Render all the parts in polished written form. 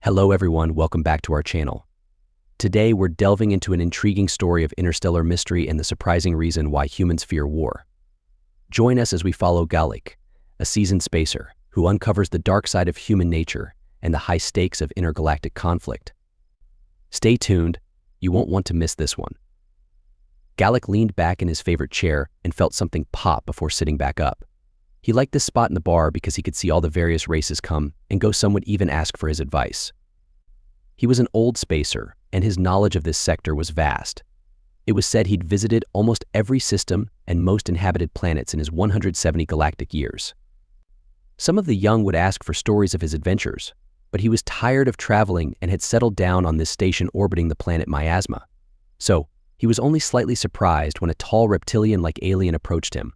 Hello everyone, welcome back to our channel. Today we're delving into an intriguing story of interstellar mystery and the surprising reason why humans fear war. Join us as we follow Galik, a seasoned spacer who uncovers the dark side of human nature and the high stakes of intergalactic conflict. Stay tuned, you won't want to miss this one. Galik leaned back in his favorite chair and felt something pop before sitting back up. He liked this spot in the bar because he could see all the various races come and go. Some would even ask for his advice. He was an old spacer, and his knowledge of this sector was vast. It was said he'd visited almost every system and most inhabited planets in his 170 galactic years. Some of the young would ask for stories of his adventures, but he was tired of traveling and had settled down on this station orbiting the planet Miasma. So, he was only slightly surprised when a tall reptilian-like alien approached him.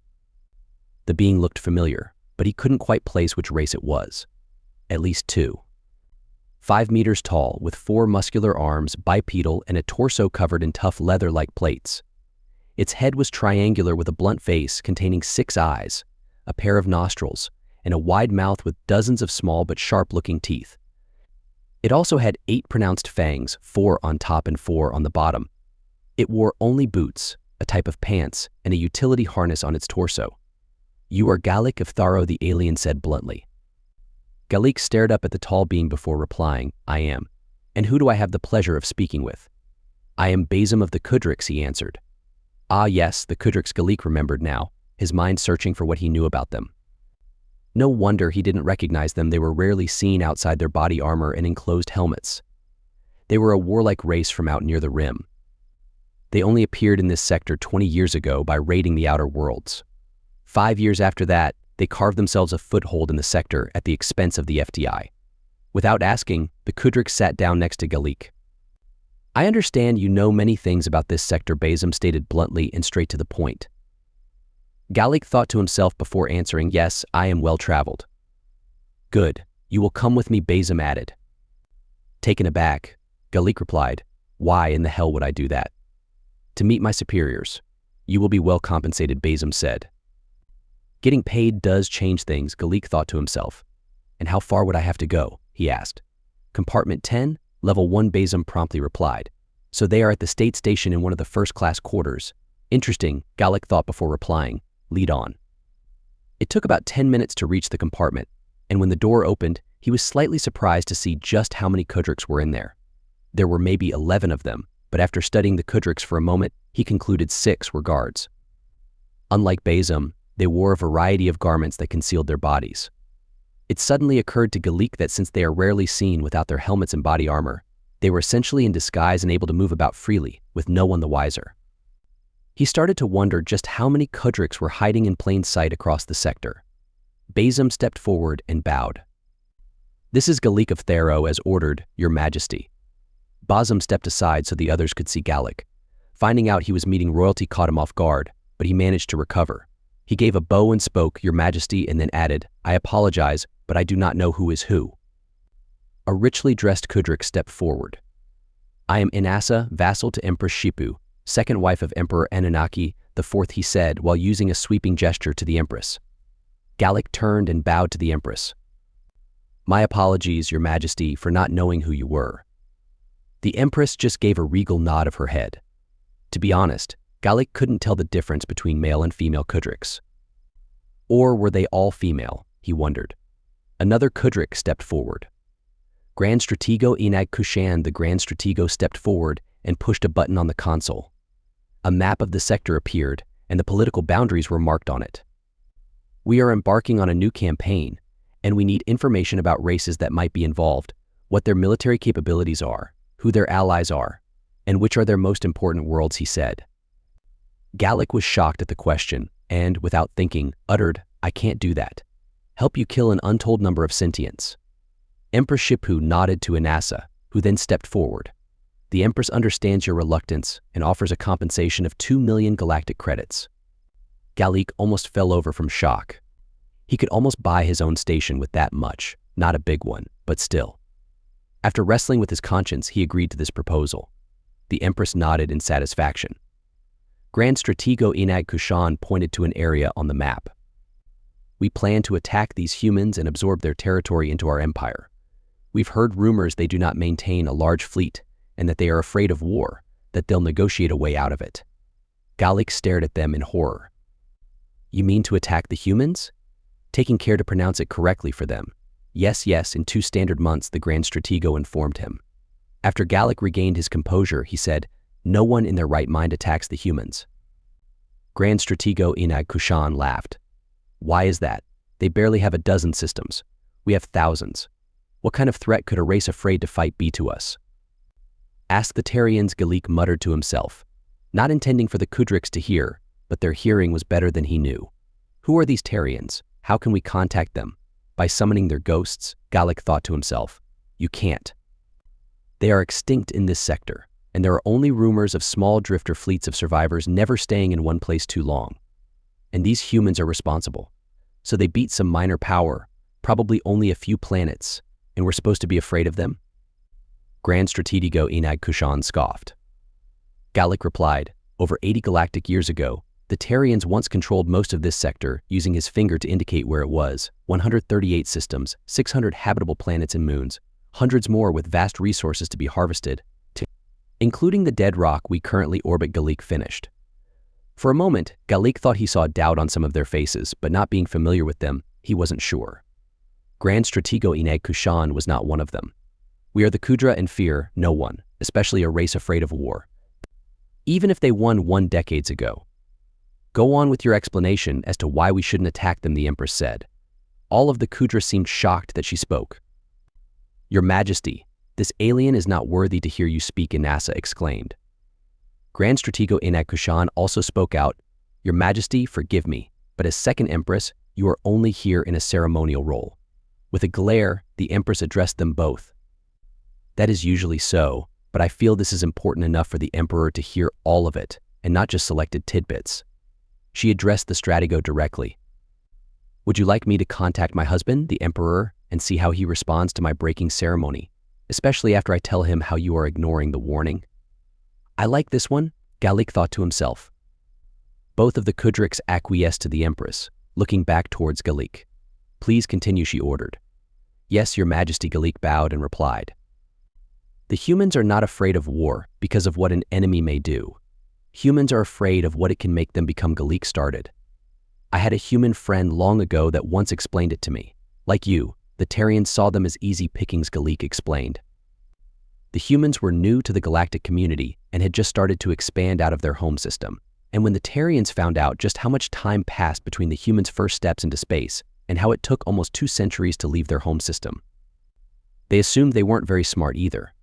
The being looked familiar, but he couldn't quite place which race it was. At least two. 5 meters tall, with 4 muscular arms, bipedal, and a torso covered in tough leather-like plates. Its head was triangular with a blunt face containing 6 eyes, a pair of nostrils, and a wide mouth with dozens of small but sharp-looking teeth. It also had 8 pronounced fangs, 4 on top and 4 on the bottom. It wore only boots, a type of pants, and a utility harness on its torso. "You are Galik of Tharo," the alien said bluntly. Galik stared up at the tall being before replying, "I am. And who do I have the pleasure of speaking with?" "I am Basem of the Kudrix," he answered. Ah yes, the Kudrix. Galik remembered now, his mind searching for what he knew about them. No wonder he didn't recognize them. They were rarely seen outside their body armor and enclosed helmets. They were a warlike race from out near the rim. They only appeared in this sector 20 years ago by raiding the outer worlds. 5 years after that, they carved themselves a foothold in the sector at the expense of the FDI. Without asking, the Kudrix sat down next to Galik. "I understand you know many things about this sector," Basem stated bluntly and straight to the point. Galik thought to himself before answering, "Yes, I am well-traveled." "Good, you will come with me," Basem added. Taken aback, Galik replied, "Why in the hell would I do that?" "To meet my superiors. You will be well compensated," Basem said. Getting paid does change things, Galik thought to himself. "And how far would I have to go?" he asked. "Compartment 10, level 1, Basem promptly replied. "So they are at the state station in one of the first-class quarters. Interesting," Galik thought before replying. "Lead on." It took about 10 minutes to reach the compartment, and when the door opened, he was slightly surprised to see just how many Kudrix were in there. There were maybe 11 of them, but after studying the Kudrix for a moment, he concluded 6 were guards. Unlike Basem, they wore a variety of garments that concealed their bodies. It suddenly occurred to Galik that since they are rarely seen without their helmets and body armor, they were essentially in disguise and able to move about freely, with no one the wiser. He started to wonder just how many Kudrix were hiding in plain sight across the sector. Basem stepped forward and bowed. "This is Galik of Tharo, as ordered, Your Majesty." Basem stepped aside so the others could see Galik. Finding out he was meeting royalty caught him off guard, but he managed to recover. He gave a bow and spoke, "Your Majesty," and then added, "I apologize, but I do not know who is who." A richly dressed Kudrix stepped forward. "I am Inasa, vassal to Empress Shipu, second wife of Emperor Anunnaki IV," he said while using a sweeping gesture to the Empress. Galik turned and bowed to the Empress. "My apologies, Your Majesty, for not knowing who you were." The Empress just gave a regal nod of her head. To be honest, Galik couldn't tell the difference between male and female Kudrix. Or were they all female, he wondered. Another Kudrix stepped forward. Grand Stratego Inag Kushan, the Grand Stratego stepped forward and pushed a button on the console. A map of the sector appeared, and the political boundaries were marked on it. "We are embarking on a new campaign, and we need information about races that might be involved, what their military capabilities are, who their allies are, and which are their most important worlds," he said. Galik was shocked at the question and, without thinking, uttered, "I can't do that. Help you kill an untold number of sentients." Empress Shipu nodded to Inasa, who then stepped forward. "The Empress understands your reluctance and offers a compensation of 2 million galactic credits." Galik almost fell over from shock. He could almost buy his own station with that much, not a big one, but still. After wrestling with his conscience, he agreed to this proposal. The Empress nodded in satisfaction. Grand Stratego Inag Kushan pointed to an area on the map. "We plan to attack these humans and absorb their territory into our empire. We've heard rumors they do not maintain a large fleet and that they are afraid of war, that they'll negotiate a way out of it. Galik stared at them in horror. You mean to attack the humans? Taking care to pronounce it correctly for them. Yes, yes, in 2 standard months, the Grand Stratego informed him. After Galik regained his composure, he said, no one in their right mind attacks the humans. Grand Stratego Inag Kushan laughed. Why is that? They barely have a dozen systems. We have thousands. What kind of threat could a race afraid to fight be to us? Ask the Tarians, Galik muttered to himself, not intending for the Kudriks to hear, but their hearing was better than he knew. Who are these Tarians? How can we contact them? By summoning their ghosts, Galik thought to himself. You can't. They are extinct in this sector, and there are only rumors of small drifter fleets of survivors never staying in one place too long. And these humans are responsible. So they beat some minor power, probably only a few planets, and we're supposed to be afraid of them? Grand Stratego Inag Kushan scoffed. Galik replied, over 80 galactic years ago, the Tarians once controlled most of this sector, using his finger to indicate where it was. 138 systems, 600 habitable planets and moons, hundreds more with vast resources to be harvested, including the dead rock we currently orbit. Galik finished. For a moment, Galik thought he saw doubt on some of their faces, but not being familiar with them, he wasn't sure. Grand Stratego Inag Kushan was not one of them. We are the Kudra and fear no one, especially a race afraid of war. Even if they won 1 decade ago. Go on with your explanation as to why we shouldn't attack them, the Empress said. All of the Kudra seemed shocked that she spoke. Your Majesty, this alien is not worthy to hear you speak, Inasa exclaimed. Grand Stratego Inag Kushan also spoke out, Your Majesty, forgive me, but as second Empress, you are only here in a ceremonial role. With a glare, the Empress addressed them both. That is usually so, but I feel this is important enough for the Emperor to hear all of it, and not just selected tidbits. She addressed the Stratego directly. Would you like me to contact my husband, the Emperor, and see how he responds to my breaking ceremony, especially after I tell him how you are ignoring the warning? I like this one, Galik thought to himself. Both of the Kudriks acquiesced to the Empress, looking back towards Galik. Please continue, she ordered. Yes, Your Majesty, Galik bowed and replied. The humans are not afraid of war because of what an enemy may do. Humans are afraid of what it can make them become, Galik started. I had a human friend long ago that once explained it to me. Like you, the Tarians saw them as easy pickings, Galik explained. The humans were new to the galactic community and had just started to expand out of their home system. And when the Tarians found out just how much time passed between the humans' first steps into space and how it took almost 2 centuries to leave their home system, they assumed they weren't very smart either.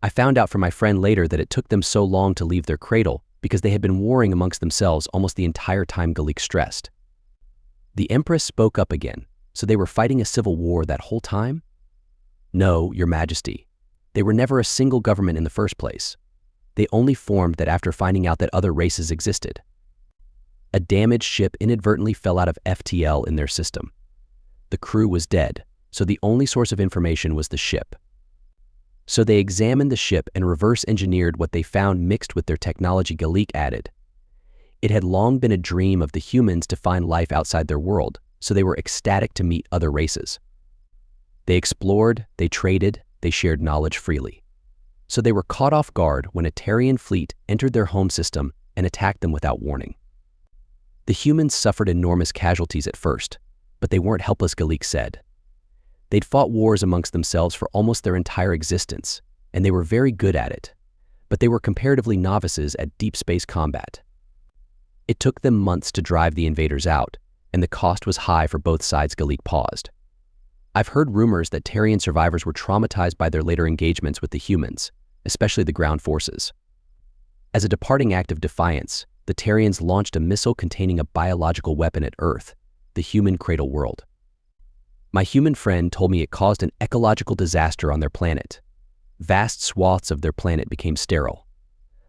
I found out from my friend later that it took them so long to leave their cradle because they had been warring amongst themselves almost the entire time, Galik stressed. The Empress spoke up again. So they were fighting a civil war that whole time? No, Your Majesty. They were never a single government in the first place. They only formed that after finding out that other races existed. A damaged ship inadvertently fell out of FTL in their system. The crew was dead, so the only source of information was the ship. So they examined the ship and reverse-engineered what they found mixed with their technology, Galik added. It had long been a dream of the humans to find life outside their world, so they were ecstatic to meet other races. They explored, they traded, they shared knowledge freely. So they were caught off guard when a Tarian fleet entered their home system and attacked them without warning. The humans suffered enormous casualties at first, but they weren't helpless, Galik said. They'd fought wars amongst themselves for almost their entire existence, and they were very good at it, but they were comparatively novices at deep space combat. It took them months to drive the invaders out, and the cost was high for both sides, Galik paused. I've heard rumors that Tarian survivors were traumatized by their later engagements with the humans, especially the ground forces. As a departing act of defiance, the Tarians launched a missile containing a biological weapon at Earth, the human cradle world. My human friend told me it caused an ecological disaster on their planet. Vast swaths of their planet became sterile.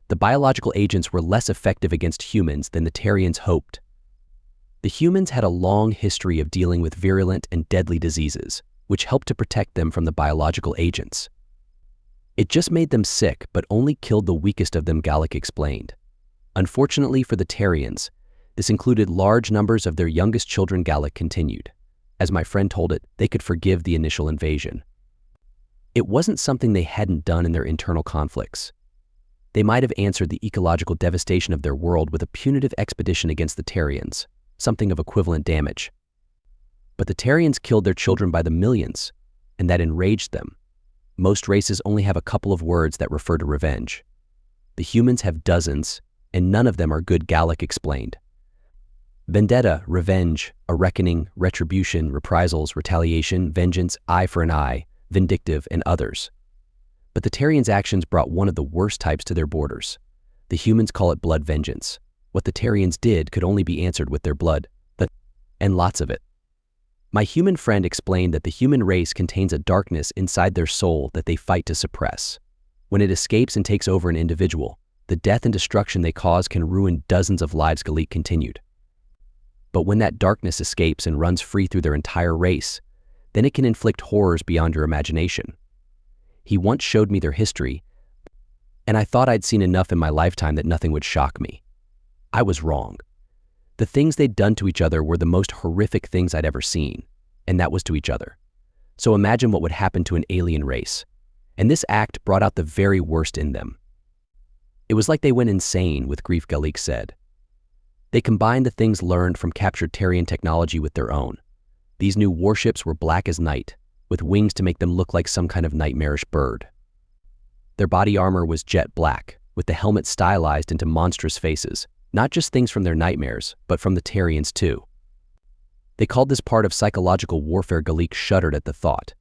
The biological agents were less effective against humans than the Tarians hoped. The humans had a long history of dealing with virulent and deadly diseases, which helped to protect them from the biological agents. It just made them sick, but only killed the weakest of them, Galik explained. Unfortunately for the Tarians, this included large numbers of their youngest children, Galik continued. As my friend told it, they could forgive the initial invasion. It wasn't something they hadn't done in their internal conflicts. They might have answered the ecological devastation of their world with a punitive expedition against the Terrians, something of equivalent damage. But the Terrians killed their children by the millions, and that enraged them. Most races only have a couple of words that refer to revenge. The humans have dozens, and none of them are good, Gallic explained. Vendetta, revenge, a reckoning, retribution, reprisals, retaliation, vengeance, eye for an eye, vindictive, and others. But the Terrians' actions brought one of the worst types to their borders. The humans call it blood vengeance. What the Terrians did could only be answered with their blood, and lots of it. My human friend explained that the human race contains a darkness inside their soul that they fight to suppress. When it escapes and takes over an individual, the death and destruction they cause can ruin dozens of lives, Gallic continued. But when that darkness escapes and runs free through their entire race, then it can inflict horrors beyond your imagination. He once showed me their history, and I thought I'd seen enough in my lifetime that nothing would shock me. I was wrong. The things they'd done to each other were the most horrific things I'd ever seen, and that was to each other. So imagine what would happen to an alien race. And this act brought out the very worst in them. It was like they went insane with grief, Gallic said. They combined the things learned from captured Terrian technology with their own. These new warships were black as night, with wings to make them look like some kind of nightmarish bird. Their body armor was jet black, with the helmet stylized into monstrous faces, not just things from their nightmares, but from the Terrians too. They called this part of psychological warfare. Gallic shuddered at the thought.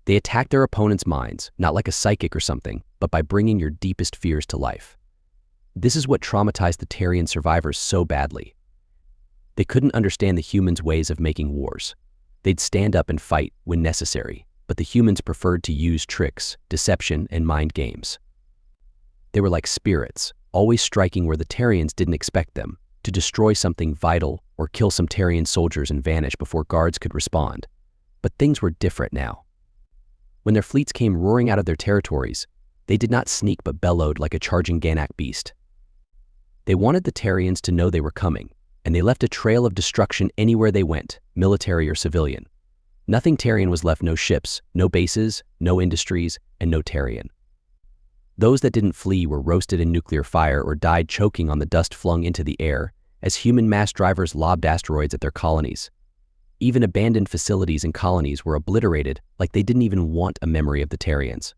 They attacked their opponents' minds, not like a psychic or something, but by bringing your deepest fears to life. This is what traumatized the Terrian survivors so badly. They couldn't understand the humans' ways of making wars. They'd stand up and fight when necessary, but the humans preferred to use tricks, deception, and mind games. They were like spirits, always striking where the Terrians didn't expect them, to destroy something vital or kill some Terrian soldiers and vanish before guards could respond. But things were different now. When their fleets came roaring out of their territories, they did not sneak but bellowed like a charging Ganak beast. They wanted the Terrians to know they were coming, and they left a trail of destruction anywhere they went, military or civilian. Nothing Terrian was left: no ships, no bases, no industries, and no Terrian. Those that didn't flee were roasted in nuclear fire or died choking on the dust flung into the air as human mass drivers lobbed asteroids at their colonies. Even abandoned facilities and colonies were obliterated like they didn't even want a memory of the Terrians.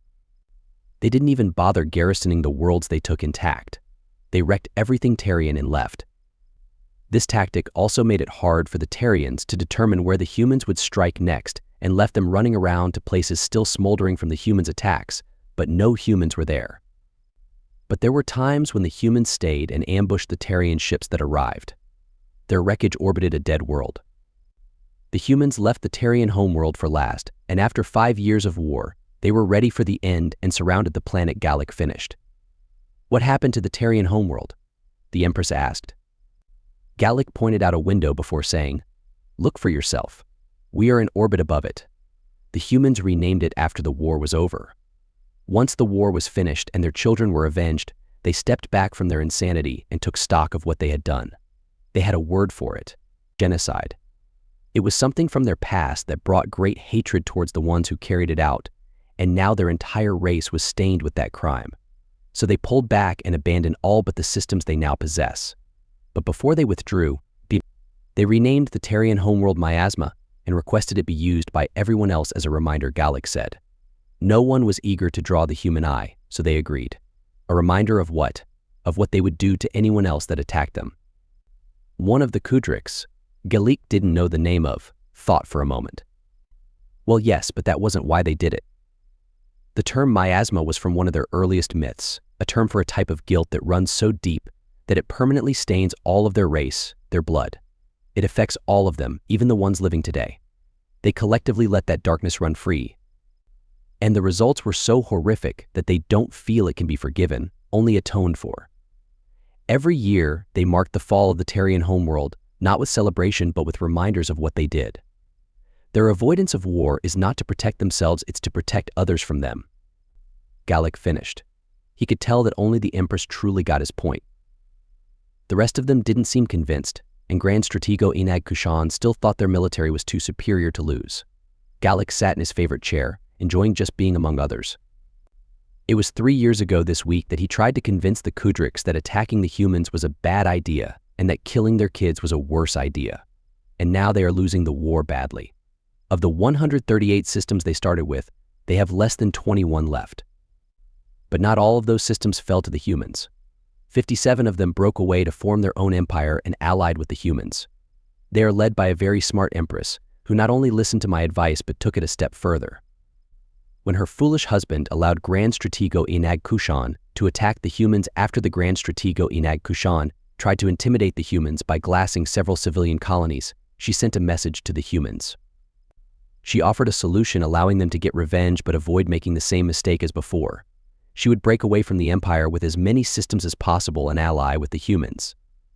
They didn't even bother garrisoning the worlds they took intact. They wrecked everything Terrian and left. This tactic also made it hard for the Terrians to determine where the humans would strike next and left them running around to places still smoldering from the humans' attacks, but no humans were there. But there were times when the humans stayed and ambushed the Terrian ships that arrived. Their wreckage orbited a dead world. The humans left the Terrian homeworld for last, and after 5 years of war, they were ready for the end and surrounded the planet. Gallic finished. What happened to the Terrian homeworld? The Empress asked. Gallic pointed out a window before saying, "Look for yourself. We are in orbit above it." The humans renamed it after the war was over. Once the war was finished and their children were avenged, they stepped back from their insanity and took stock of what they had done. They had a word for it: genocide. It was something from their past that brought great hatred towards the ones who carried it out, and now their entire race was stained with that crime. So they pulled back and abandoned all but the systems they now possess. But before they withdrew, they renamed the Terrian homeworld Miasma and requested it be used by everyone else as a reminder. Gallic said. No one was eager to draw the human eye, so they agreed. A reminder of what? Of what they would do to anyone else that attacked them. One of the Kudriks, Gallic didn't know the name of, thought for a moment. Well, yes, but that wasn't why they did it. The term miasma was from one of their earliest myths, a term for a type of guilt that runs so deep that it permanently stains all of their race, their blood. It affects all of them, even the ones living today. They collectively let that darkness run free. And the results were so horrific that they don't feel it can be forgiven, only atoned for. Every year, they marked the fall of the Terrian homeworld, not with celebration but with reminders of what they did. Their avoidance of war is not to protect themselves, it's to protect others from them. Gallic finished. He could tell that only the Empress truly got his point. The rest of them didn't seem convinced, and Grand Stratego Enag Kushan still thought their military was too superior to lose. Gallic sat in his favorite chair, enjoying just being among others. It was 3 years ago this week that he tried to convince the Kudriks that attacking the humans was a bad idea and that killing their kids was a worse idea. And now they are losing the war badly. Of the 138 systems they started with, they have less than 21 left. But not all of those systems fell to the humans. 57 of them broke away to form their own empire and allied with the humans. They are led by a very smart empress, who not only listened to my advice but took it a step further. When her foolish husband allowed Grand Stratego Inag Kushan to attack the humans after the Grand Stratego Inag Kushan tried to intimidate the humans by glassing several civilian colonies, she sent a message to the humans. She offered a solution allowing them to get revenge but avoid making the same mistake as before. She would break away from the empire with as many systems as possible and ally with the humans.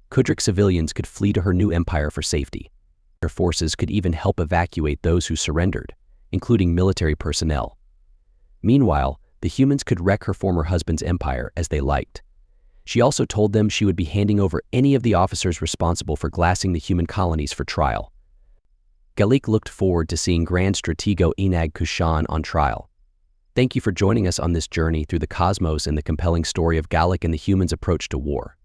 Kudrik civilians could flee to her new empire for safety. Her forces could even help evacuate those who surrendered, including military personnel. Meanwhile, the humans could wreck her former husband's empire as they liked. She also told them she would be handing over any of the officers responsible for glassing the human colonies for trial. Galik looked forward to seeing Grand Stratego Inag Kushan on trial. Thank you for joining us on this journey through the cosmos and the compelling story of Galik and the humans' approach to war.